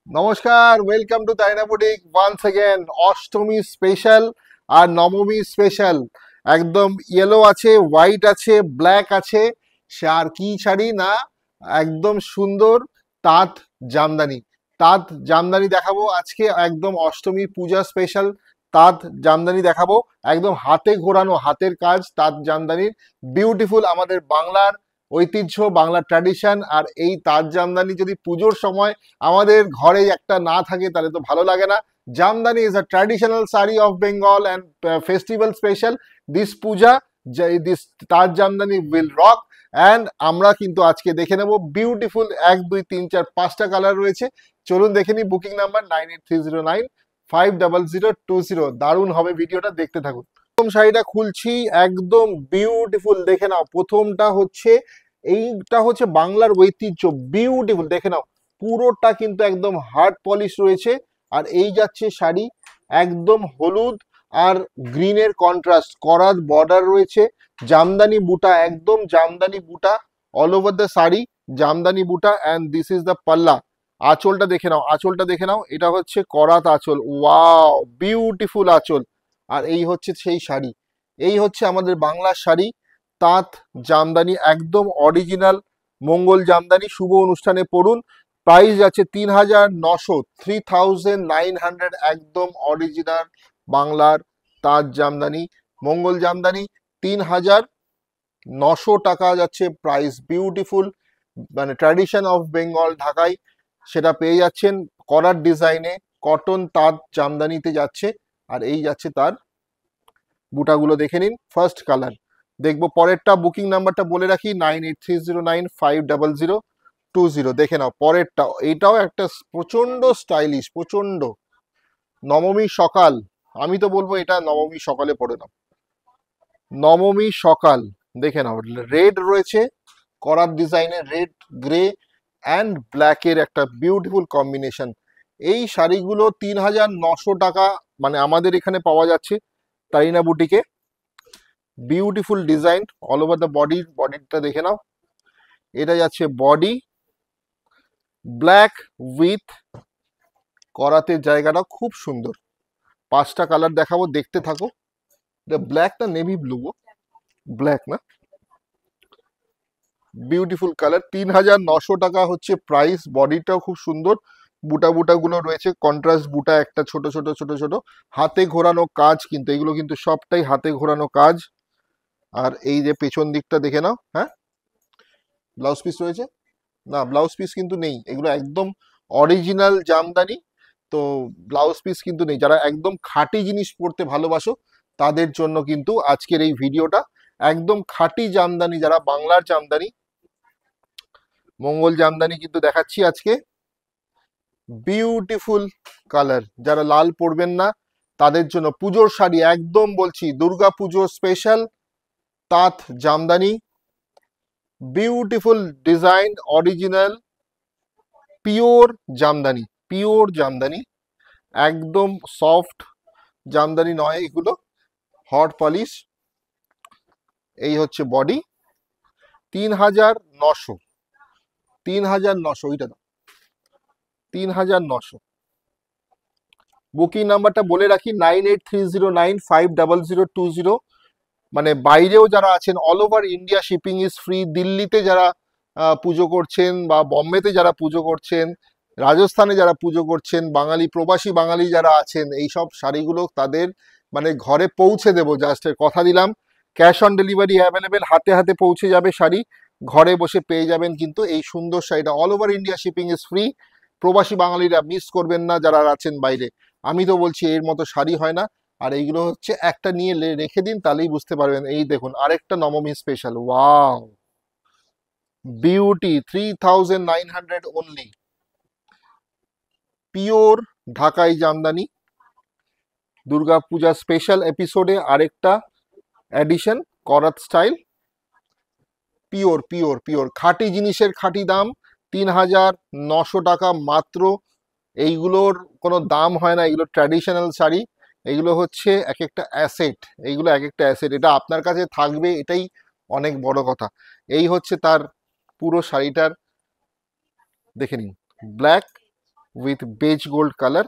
নমস্কার, welcome to Taina boutique once again. Ashtami special আর নবমী স্পেশাল। একদম ইয়েলো আছে, হোয়াইট আছে, ব্ল্যাক আছে। সে আর কি শাড়ি না, একদম সুন্দর তাঁত জামদানি। তাঁত জামদানি দেখাবো আজকে, একদম অষ্টমী পূজা স্পেশাল তাঁত জামদানি দেখাবো। একদম হাতে ঘোরানো, হাতের কাজ তাঁত জামদানির। বিউটিফুল, আমাদের বাংলার ঐতিহ্য, বাংলার ট্র্যাডিশন। আর এই তাঁত জামদানি যদি পুজোর সময় আমাদের ঘরে একটা না থাকে তাহলে তো ভালো লাগে না। Jamdani is a traditional sari of Bengal and festival special this Puja. This Taj Jamdani will rock. And আমরা কিন্তু আজকে দেখে নেব বিউটিফুল 1 2 3 4 5টা কালার রয়েছে। চলুন দেখে নিই। Booking number 9830950020। দারুণ হবে, ভিডিওটা দেখতে থাকুন। প্রথম শাড়িটা খুলছি, একদম বিউটিফুল। দেখে নাও, প্রথমটা হচ্ছে এইটা হচ্ছে বাংলার ঐতিহ্য। বিউটিফুল, দেখে নাও পুরোটা কিন্তু একদম হার্ড পলিশ রয়েছে। আর এই যাচ্ছে শাড়ি, একদম হলুদ আর গ্রিনের কন্ট্রাস্ট করার বর্ডার রয়েছে। জামদানি বুটা, একদম জামদানি বুটা all over the sari. Jamdani বুটা অ্যান্ড দিস ইজ দ্য পাল্লা। আঁচলটা দেখে নাও, আঁচলটা দেখে নাও, এটা হচ্ছে করাত আঁচল। ওয়াও, বিউটিফুল আঁচল। আর এই হচ্ছে সেই শাড়ি, এই হচ্ছে আমাদের বাংলার শাড়ি তাঁত জামদানি, একদম অরিজিনাল মঙ্গল জামদানি। শুভ অনুষ্ঠানে পড়ুন। প্রাইস আছে 3900, 3900। একদম অরিজিনাল বাংলার তাঁত জামদানি, মঙ্গল জামদানি। 3900 টাকা যাচ্ছে প্রাইস। বিউটিফুল, মানে ট্র্যাডিশন অফ বেঙ্গল ঢাকায় সেটা পেয়ে যাচ্ছেন করার ডিজাইনে। কটন তাঁত জামদানিতে যাচ্ছে। আর এই যাচ্ছে তার বুটাগুলো, দেখে নিন। ফার্স্ট কালার দেখবো, পরেরটা। বুকিং নাম্বারটা বলে রাখি 9830950020। দেখে নাও পরেরটা, এটাও একটা প্রচন্ড স্টাইলিশ, প্রচন্ড নবমী সকাল। আমি তো বলবো এটা নবমী সকালে পড়ে নাও, নবমী সকাল। দেখে নাও, রেড রয়েছে করার ডিজাইনের, রেড গ্রে অ্যান্ড ব্ল্যাকের একটা বিউটিফুল কম্বিনেশন। এই শাড়িগুলো 3900 টাকা মানে আমাদের এখানে পাওয়া যাচ্ছে তারিনা বুটিকে। Beautiful design all over the body. বডিটা দেখে নাও, এটা যাচ্ছে বডি, ব্ল্যাক উইথ করাতের জায়গাটা খুব সুন্দর। 5টা কালার দেখাবো, দেখতে থাকো। ব্ল্যাক না নেভি ব্লু? ব্ল্যাক না, বিউটিফুল কালার। 3900 টাকা হচ্ছে প্রাইস। বডিটাও খুব সুন্দর, বুটা বুটা গুলো রয়েছে, কন্ট্রাস্ট বুটা একটা, ছোট ছোট ছোট ছোট হাতে ঘোরানো কাজ। কিন্তু এগুলো কিন্তু সবটাই হাতে ঘোরানো কাজ। আর এই যে পেছন দিকটা দেখে নাও। হ্যাঁ, ব্লাউজ পিস রয়েছে না? ব্লাউজ পিস কিন্তু নেই, এগুলো একদম অরিজিনাল জামদানি। তো ব্লাউজ পিস কিন্তু নেই। যারা একদম খাঁটি জিনিস পড়তে ভালোবাসো তাদের জন্য কিন্তু আজকের এই ভিডিওটা। একদম খাঁটি জামদানি, যারা বাংলার জামদানি, মঙ্গল জামদানি কিন্তু দেখাচ্ছি আজকে। Beautiful colour. যারা লাল পরবেন না তাদের জন্য পুজোর শাড়ি, একদম বলছি দুর্গা পুজোর স্পেশাল তাঁত Jamdani. Beautiful design, original pure Jamdani, pure Jamdani. একদম সফট জামদানি নয় এগুলো, হট পলিশ। এই হচ্ছে বডি। 3900, 3900, ওইটা দাও, 3900। বুকিং নাম্বারটা বলে রাখি 9830950020। মানে বাইরেও যারা আছেন, all over India shipping is free. দিল্লিতে যারা পুজো করছেন, বা বম্বেতে যারা পুজো করছেন, রাজস্থানে যারা পুজো করছেন, বাঙালি প্রবাসী বাঙালি যারা আছেন, এই সব শাড়িগুলো তাদের মানে ঘরে পৌঁছে দেবো। জাস্ট কথা দিলাম, ক্যাশ অন ডেলিভারি অ্যাভেলেবেল, হাতে হাতে পৌঁছে যাবে শাড়ি, ঘরে বসে পেয়ে যাবেন কিন্তু এই সুন্দর শাড়িটা। All over India shipping is free. প্রবাসী বাঙালিরা মিস করবেন না যারা আছেন বাইরে। আমি তো বলছি এর মতো শাড়ি হয় না। আর এইগুলো হচ্ছে একটা নিয়ে রেখে দিন, তাহলেই বুঝতে পারবেন। এই দেখুন আরেকটা নবমী special. Wow, beauty. 3900 only. Pure ঢাকাই জামদানি। দুর্গা পূজা স্পেশাল এপিসোডে আরেকটা এডিশন, করাত স্টাইল। পিওর পিওর পিওর খাঁটি জিনিসের খাঁটি দাম। 3900 টাকা মাত্র। এইগুলোর কোনো দাম হয় না, এগুলো ট্র্যাডিশনাল শাড়ি। এগুলো হচ্ছে এক একটা অ্যাসেট, এইগুলো এক একটা অ্যাসেট। এটা আপনার কাছে থাকবে, এটাই অনেক বড় কথা। এই হচ্ছে তার পুরো শাড়িটার, দেখে নিন, black with beige gold colour.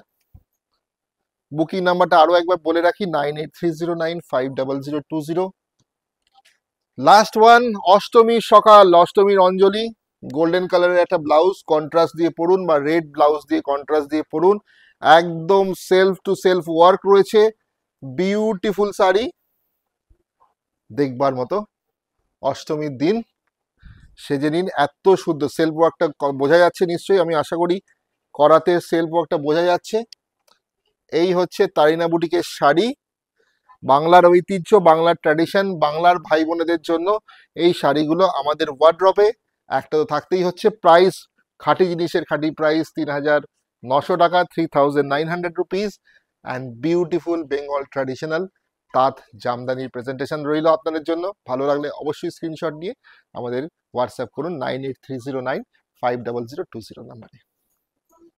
Booking নাম্বারটা আরো একবার বলে রাখি, 9830950020। লাস্ট ওয়ান, অষ্টমীর সকাল, অষ্টমীর অঞ্জলি। গোল্ডেন কালারের একটা ব্লাউজ কন্ট্রাস্ট দিয়ে পরুন বা রেড ব্লাউজ দিয়ে কন্ট্রাস্ট দিয়ে পরুন, একদম সেলফ টু সেলফ ওয়ার্ক রয়েছে, বিউটিফুল শাড়ি, দেখবার মতো। অষ্টমীর দিন সেজে নিন, এত শুদ্ধ সেলফ ওয়ার্কটা বোঝা যাচ্ছে নিশ্চয়ই, আমি আশা করি করাতে সেলফ ওয়ার্কটা বোঝা যাচ্ছে। এই হচ্ছে তারিনা বুটিকের শাড়ি, বাংলার ঐতিহ্য, বাংলার ট্র্যাডিশন, বাংলার ভাই বোনেদের জন্য এই শাড়িগুলো আমাদের ওয়ার্ড্রপে একটা তো থাকতেই হচ্ছে। প্রাইস, খাঁটি জিনিসের খাঁটি প্রাইস 3900 টাকা, 3900 rupees. And beautiful Bengal traditional তাঁত জামদানির প্রেজেন্টেশন রইল আপনাদের জন্য। ভালো লাগলে অবশ্যই স্ক্রিনশট নিয়ে আমাদের হোয়াটসঅ্যাপ করুন 9830950020 নাম্বারে।